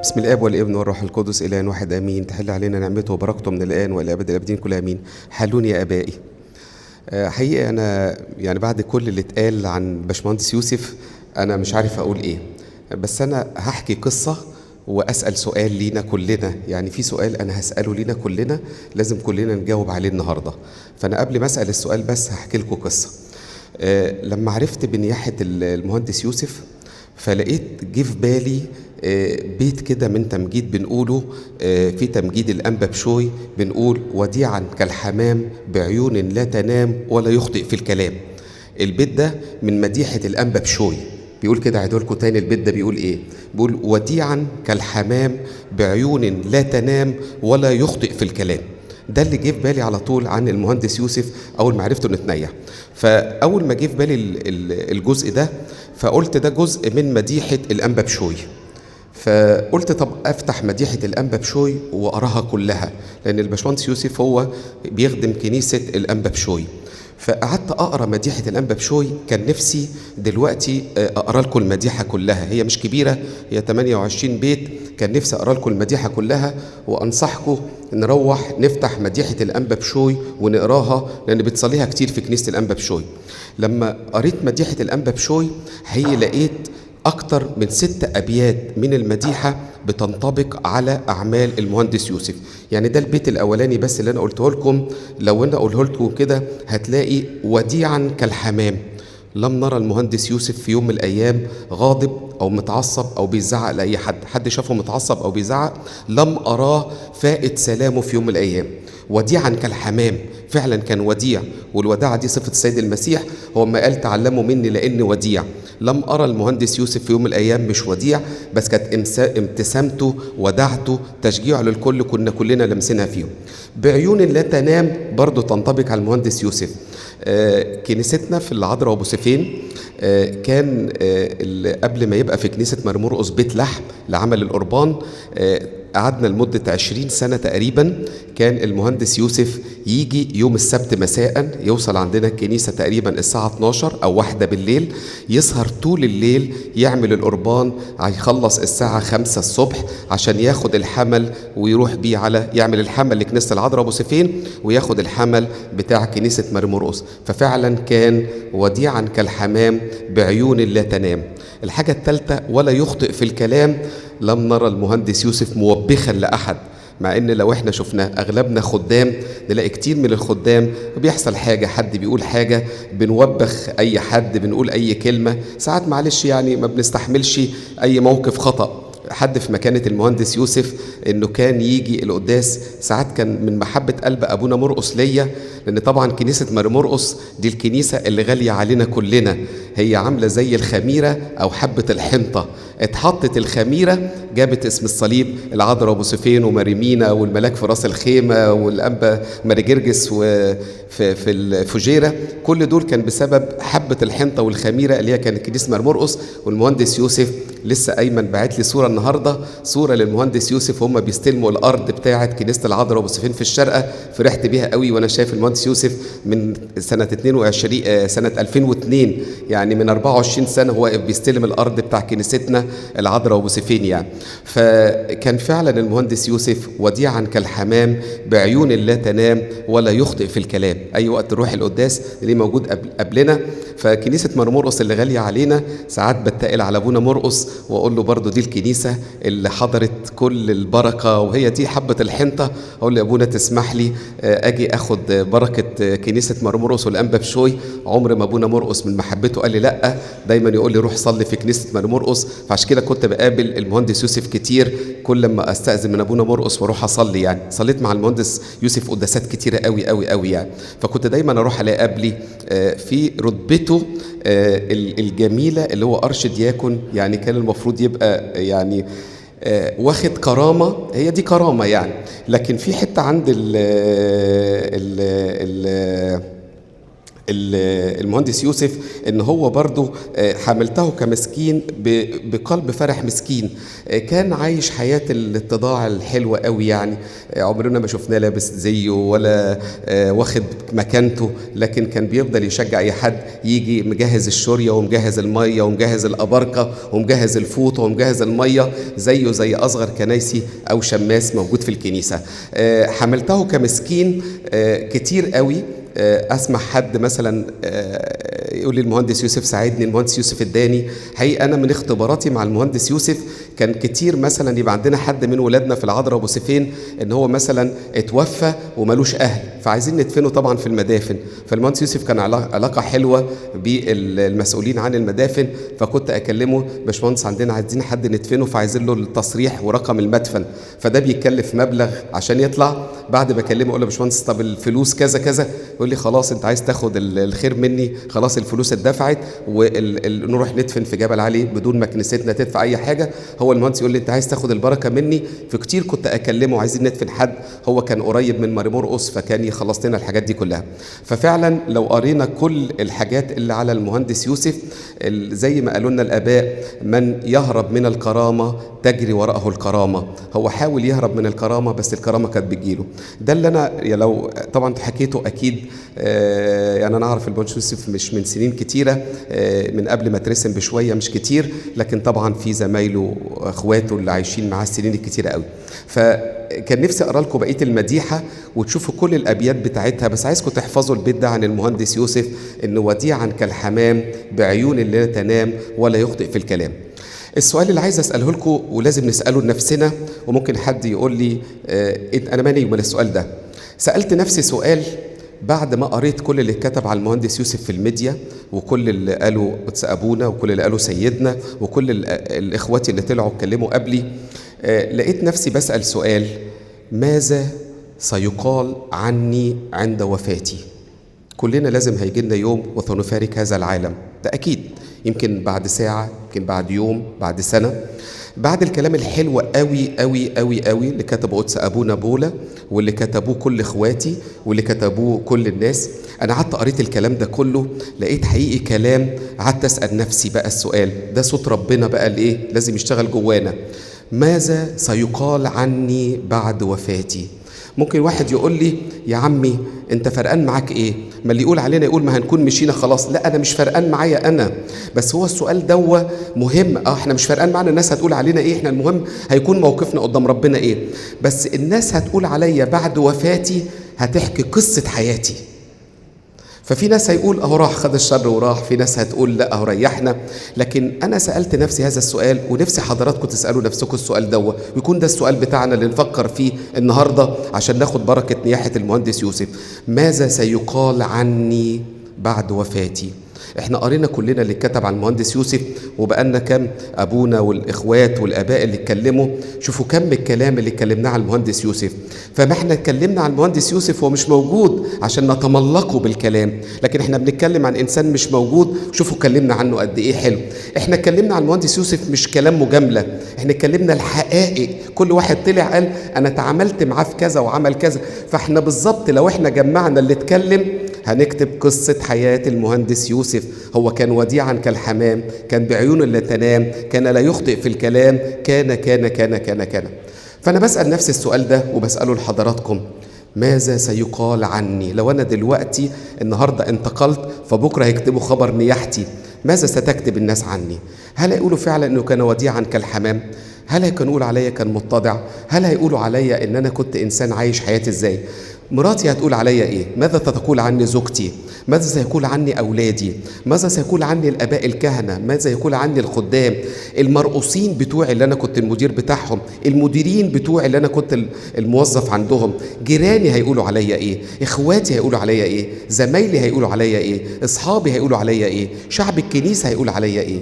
بسم الاب والابن والروح القدس اله واحد امين. تحل علينا نعمته وبركته من الان والى ابد الابدين كل امين. حلون يا ابائي. حقيقه انا يعني بعد كل اللي اتقال عن باشمهندس يوسف انا مش عارف اقول ايه، بس انا هحكي قصه واسال سؤال لينا كلنا. يعني في سؤال انا هساله لينا كلنا لازم كلنا نجاوب عليه النهارده. فانا قبل ما اسال السؤال بس هحكي لكم قصه. لما عرفت بنياحه المهندس يوسف فلقيت جه في بالي بيت كده من تمجيد بنقوله في تمجيد الأنبا بشوي، بنقول وديعا كالحمام بعيون لا تنام ولا يخطئ في الكلام. البيت ده من مديحة الأنبا بشوي، بيقول كده. عيدوا لكم تاني البيت ده بيقول ايه؟ بيقول وديعا كالحمام بعيون لا تنام ولا يخطئ في الكلام. ده اللي جه في بالي على طول عن المهندس يوسف اول ما عرفته انه اتنيح. فاول ما جه في بالي الجزء ده فقلت ده جزء من مديحة الأنبا بشوي. فقلت طب افتح مديحة الأنبا بشوي واقراها كلها، لان الباشمهندس يوسف هو بيخدم كنيسة الأنبا بشوي. فقعدت اقرا مديحة الأنبا بشوي. كان نفسي دلوقتي اقرا لكم المديحة كلها، هي مش كبيرة، هي 28 بيت. كان نفسي اقرا لكم المديحة كلها، وانصحكم نروح نفتح مديحة الأنبا بشوي ونقراها، لان بتصليها كتير في كنيسة الأنبا بشوي. لما قريت مديحة الأنبا بشوي هي لقيت أكتر من 6 أبيات من المديحة بتنطبق على أعمال المهندس يوسف. يعني ده البيت الأولاني بس اللي أنا قلته لكم. لو أنا أقوله لكم كده هتلاقي وديعا كالحمام. لم نرى المهندس يوسف في يوم من الأيام غاضب أو متعصب أو بيزعق لأي حد شافه متعصب أو بيزعق. لم أراه فائت سلامه في يوم من الأيام. وديعا كالحمام، فعلا كان وديع، والوداعة دي صفة السيد المسيح. هو ما قال تعلموا مني لأني وديع. لم أرى المهندس يوسف في يوم من الأيام مش وديع، بس كانت ابتسامته ودعته تشجيعه للكل كنا كلنا لمسنا فيهم. بعيون لا تنام برضو تنطبق على المهندس يوسف. كنيستنا في العذراء وابو سيفين كان قبل ما يبقى في كنيسة مرمرقس بيت لحم لعمل القربان، قعدنا لمدة 20 سنة تقريبا. كان المهندس يوسف يجي يوم السبت مساء، يوصل عندنا الكنيسة تقريبا الساعة 12 أو 1 بالليل، يسهر طول الليل يعمل القربان، هيخلص الساعة 5 الصبح عشان ياخد الحمل ويروح بيه على يعمل الحمل لكنيسة العذراء أبو سيفين وياخد الحمل بتاع كنيسة مرمرقس. ففعلا كان وديعا كالحمام بعيون لا تنام. الحاجة الثالثة ولا يخطئ في الكلام. لم نرى المهندس يوسف موبخا لأحد، مع ان لو احنا شفنا اغلبنا خدام نلاقي كتير من الخدام بيحصل حاجة حد بيقول حاجة بنوبخ اي حد، بنقول اي كلمة ساعات معلش يعني ما بنستحملش اي موقف خطأ. حد في مكانة المهندس يوسف انه كان يجي القداس ساعات كان من محبة قلب ابونا مرقس ليا، لان طبعا كنيسة مرقس دي الكنيسة اللي غالية علينا كلنا. هي عاملة زي الخميرة او حبة الحنطة، اتحطت الخميرة جابت اسم الصليب العذراء ابو سيفين وماريمينا والملاك في راس الخيمة والانبا ماري جرجس وفي الفجيرة. كل دول كان بسبب حبة الحنطة والخميرة اللي هي كانت كنيسة مرقس. والمهندس يوسف لسه ايمن باعت لي صورة النهاردة، صورة للمهندس يوسف هم بيستلموا الارض بتاعة كنيسة العذراء ابو سيفين في الشارقة. فرحت بيها قوي وانا شايف المهندس يوسف من سنة 22 سنة 2002، يعني من 24 سنة هو بيستلم الارض بتاع كنيستنا العذراء ابو سيفين يعني. فكان فعلا المهندس يوسف وديعا كالحمام بعيون لا تنام ولا يخطئ في الكلام. اي وقت نروح القداس اللي موجود قبلنا. فكنيسة مرمرقس اللي غالية علينا ساعات بتقل على ابونا مرقس واقول له برضو دي الكنيسة اللي حضرت كل البركة وهي دي حبة الحنطة. اقول له يا ابونا تسمح لي اجي اخد بركة كنيسة مرمرقس والانبا بشوي. عمر ما ابونا مرقس من محبته قال لي لا، دايما يقول لي روح صلي في كنيسة مرمرقس. فعشان كده كنت بقابل المهندس يوسف كتير، كل ما استأذن من ابونا مرقس واروح اصلي. يعني صليت مع المهندس يوسف قداسات كتيرة قوي قوي قوي يعني. فكنت دايما اروح الاقي قبلي في رتبته الجميلة اللي هو أرشد ياكن. يعني كان المفروض يبقى يعني واخد كرامة، هي دي كرامة يعني. لكن في حتة عند المهندس يوسف ان هو برضو حملته كمسكين بقلب فرح مسكين. كان عايش حياة الاتضاع الحلوة قوي يعني. عمرنا ما شفناه لابس زيه ولا واخد مكانته، لكن كان بيفضل يشجع اي حد يجي مجهز الشورية ومجهز المية ومجهز الأبركة ومجهز الفوطة ومجهز المية زيه زي أصغر كنايسي أو شماس موجود في الكنيسة. حملته كمسكين كتير قوي. اسمع حد مثلا يقول لي المهندس يوسف ساعدني، المهندس يوسف اداني. حقيقة انا من اختباراتي مع المهندس يوسف كان كتير مثلا يبقى عندنا حد من ولادنا في العذراء ابو سيفين ان هو مثلا اتوفى ومالوش اهل، فعايزين ندفنه طبعا في المدافن. فالمهندس يوسف كان علاقة حلوة بالمسؤولين عن المدافن، فكنت اكلمه باشمهندس عندنا عايزين حد ندفنه، فعايزين له التصريح ورقم المدفن، فده بيكلف مبلغ عشان يطلع. بعد ما اكلمه اقول له باشمهندس طب الفلوس كذا كذا، يقول لي خلاص انت عايز تاخد الخير مني، خلاص الفلوس اتدفعت ونروح ندفن في جبل علي بدون ما كنيستنا تدفع اي حاجه. هو المهندس يقول لي انت عايز تاخد البركه مني. في كتير كنت اكلمه عايزين ندفن حد، هو كان قريب من ماري مرقس فكان يخلص لنا الحاجات دي كلها. ففعلا لو قرينا كل الحاجات اللي على المهندس يوسف زي ما قالوا لنا الاباء، من يهرب من الكرامه تجري وراءه الكرامه. هو حاول يهرب من الكرامه بس الكرامه كانت بتجيله. ده اللي انا لو طبعا حكيته اكيد يعني انا اعرف المهندس يوسف مش من سنين كتيره، من قبل ما اترسم بشويه مش كتير، لكن طبعا في زمايله اخواته اللي عايشين معاه السنين الكتيره قوي. فكان نفسي اقرا لكم بقيه المديحه وتشوفوا كل الابيات بتاعتها، بس عايزكم تحفظوا البيت ده عن المهندس يوسف، انه وديعا كالحمام بعيون لا تنام ولا يخطئ في الكلام. السؤال اللي عايز اساله لكم ولازم نساله لنفسنا، وممكن حد يقول لي انا مالي من السؤال ده. سالت نفسي سؤال بعد ما قريت كل اللي اتكتب على المهندس يوسف في الميديا، وكل اللي قالوا قدس ابونا، وكل اللي قالوا سيدنا، وكل الاخواتي اللي طلعوا اتكلموا قبلي. لقيت نفسي بسال سؤال: ماذا سيقال عني عند وفاتي؟ كلنا لازم هيجي لنا يوم وسنفارق هذا العالم، ده اكيد. يمكن بعد ساعه، يمكن بعد يوم، بعد سنه. بعد الكلام الحلو قوي قوي قوي قوي اللي كتبه قدس ابونا بولا، واللي كتبوه كل اخواتي، واللي كتبوه كل الناس، انا قعدت قريت الكلام ده كله، لقيت حقيقي كلام. قعدت اسال نفسي بقى السؤال ده، صوت ربنا بقى اللي ايه لازم يشتغل جوانا: ماذا سيقال عني بعد وفاتي؟ ممكن واحد يقول لي يا عمي انت فرقان معاك ايه؟ ما اللي يقول علينا يقول ما هنكون مشينا خلاص. لا، انا مش فرقان معايا انا، بس هو السؤال ده مهم. احنا مش فرقان معانا الناس هتقول علينا ايه، احنا المهم هيكون موقفنا قدام ربنا ايه. بس الناس هتقول عليا بعد وفاتي هتحكي قصة حياتي. ففي ناس هيقول اهو راح خد الشر وراح، في ناس هتقول لا اهو ريحنا. لكن انا سالت نفسي هذا السؤال، ونفسي حضراتكم تسالوا نفسكم السؤال ده، ويكون ده السؤال بتاعنا اللي نفكر فيه النهارده عشان ناخد بركه نياحه المهندس يوسف. ماذا سيقال عني بعد وفاتي؟ احنا قرينا كلنا اللي اتكتب عن المهندس يوسف، وبقالنا كم ابونا والاخوات والاباء اللي اتكلموا. شوفوا كم الكلام اللي اتكلمناه عن المهندس يوسف. فما احنا اتكلمنا عن المهندس يوسف هو مش موجود عشان نتملقه بالكلام، لكن احنا بنتكلم عن انسان مش موجود. شوفوا اتكلمنا عنه قد ايه حلو. احنا اتكلمنا عن المهندس يوسف مش كلام مجامله، احنا اتكلمنا الحقائق. كل واحد طلع قال انا تعاملت معاه في كذا وعمل كذا. فاحنا بالظبط لو احنا جمعنا اللي اتكلم هنكتب قصة حياة المهندس يوسف. هو كان وديعا كالحمام، كان بعيون لا تنام، كان لا يخطئ في الكلام، كان كان كان كان كان. فأنا بسأل نفس السؤال ده وبسأله لحضراتكم: ماذا سيقال عني؟ لو أنا دلوقتي النهاردة انتقلت، فبكرة هيكتبوا خبر نياحتي، ماذا ستكتب الناس عني؟ هل هيقولوا فعلا أنه كان وديعا كالحمام؟ هل هيقولوا عليا كان متضع؟ هل هيقولوا عليا أن أنا كنت إنسان عايش حياتي إزاي؟ مراتي هتقول عليا ايه؟ ماذا تقول عني زوجتي؟ ماذا سيقول عني اولادي؟ ماذا سيقول عني الاباء الكهنه؟ ماذا يقول عني الخدام؟ المرؤوسين بتوعي اللي انا كنت المدير بتاعهم، المديرين بتوعي اللي انا كنت الموظف عندهم، جيراني هيقولوا عليا ايه؟ اخواتي هيقولوا عليا ايه؟ زمايلي هيقولوا عليا ايه؟ اصحابي هيقولوا عليا ايه؟ شعب الكنيسه هيقول عليا ايه؟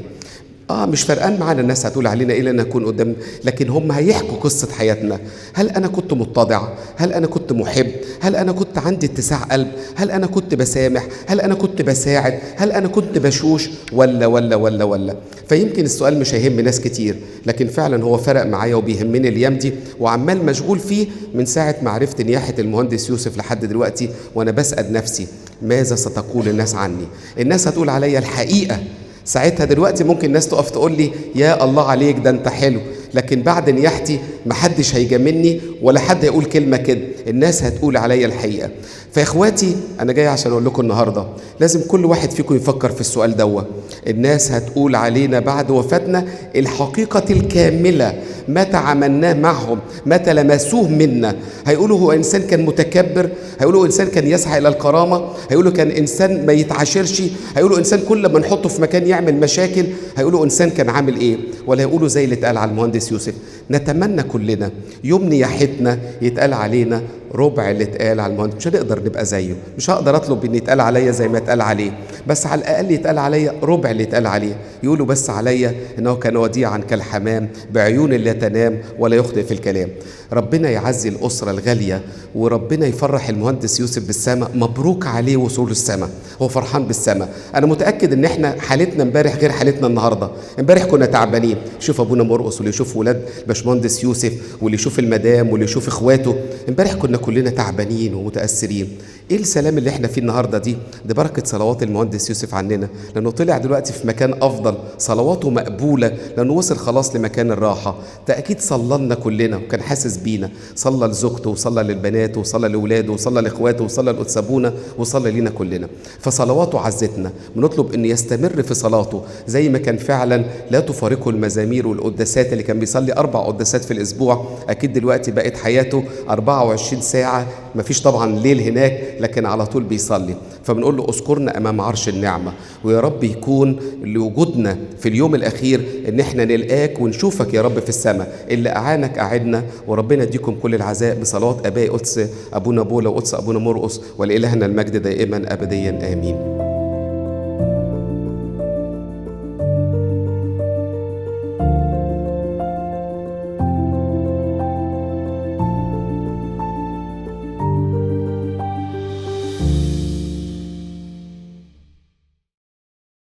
مش فرقان معانا الناس هتقول علينا ايه لان نكون قدام، لكن هم هيحكوا قصة حياتنا. هل انا كنت متضع؟ هل انا كنت محب؟ هل انا كنت عندي اتساع قلب؟ هل انا كنت بسامح؟ هل انا كنت بساعد؟ هل انا كنت بشوش ولا ولا ولا ولا؟ فيمكن السؤال مش هيهم ناس كتير، لكن فعلا هو فرق معايا وبيهمني الايام دي، وعمال مشغول فيه من ساعة ما عرفت نياحة المهندس يوسف لحد دلوقتي، وانا بسأل نفسي ماذا ستقول الناس عني؟ الناس هتقول عليا الحقيقة. ساعتها دلوقتي ممكن الناس تقف تقول لي يا الله عليك ده انت حلو، لكن بعد نياحتي محدش هيجاملني ولا حد هيقول كلمة كده، الناس هتقول عليا الحقيقة. فإخواتي أنا جاي عشان أقول لكم النهاردة لازم كل واحد فيكم يفكر في السؤال دوا. الناس هتقول علينا بعد وفاتنا الحقيقة الكاملة، متى عملناه معهم، متى لمسوه منا. هيقولوا هو إنسان كان متكبر، هيقولوا إنسان كان يسعى إلى الكرامة، هيقولوا كان إنسان ما يتعاشرش، هيقولوا إنسان كل ما نحطه في مكان يعمل مشاكل، هيقولوا إنسان كان عامل إيه، ولا هيقولوا زي اللي اتقال على المهندس يوسف. نتمنى كلنا يوم نياحتنا يتقال علينا ربع اللي اتقال على المهندس. مش هنقدر نبقى زيه، مش هقدر اطلب ان يتقال عليا زي ما اتقال عليه، بس على الاقل يتقال عليا ربع اللي اتقال عليه. يقولوا بس عليا انه كان وديعا كالحمام بعيون لا تنام ولا يخطئ في الكلام. ربنا يعزي الاسره الغاليه، وربنا يفرح المهندس يوسف بالسماء. مبروك عليه وصول السماء، هو فرحان بالسماء. انا متاكد ان احنا حالتنا امبارح غير حالتنا النهارده. امبارح كنا تعبانين، شوف ابونا مرقس واللي يشوف ولاد باشمهندس يوسف واللي يشوف المدام واللي يشوف اخواته. امبارح كنا كلنا تعبانين ومتاثرين. ايه السلام اللي احنا فيه النهارده دي بركه صلوات المهندس يوسف عننا، لانه طلع دلوقتي في مكان افضل، صلواته مقبوله لانه وصل خلاص لمكان الراحه. ده اكيد صلى لنا كلنا وكان حاسس بينا، صلى لزوجته وصلى للبنات وصلى لاولاده وصلى لاخواته وصلى لقدس ابونا وصلى لينا كلنا. فصلواته عزتنا، بنطلب ان يستمر في صلاته زي ما كان فعلا لا تفارقه المزامير والقداسات اللي كان بيصلي 4 قداسات في الاسبوع. اكيد دلوقتي بقت حياته 24 ساعه، مفيش طبعا ليل هناك لكن على طول بيصلي. فبنقول له اذكرنا امام عرش النعمه، ويا رب يكون لوجودنا في اليوم الاخير ان احنا نلقاك ونشوفك يا رب في السماء. اللي اعانك اعدنا، وربنا يديكم كل العزاء بصلوات اباء قدس ابونا بولا وقدس ابونا مرقس، ولالهنا المجد دائما ابديا امين.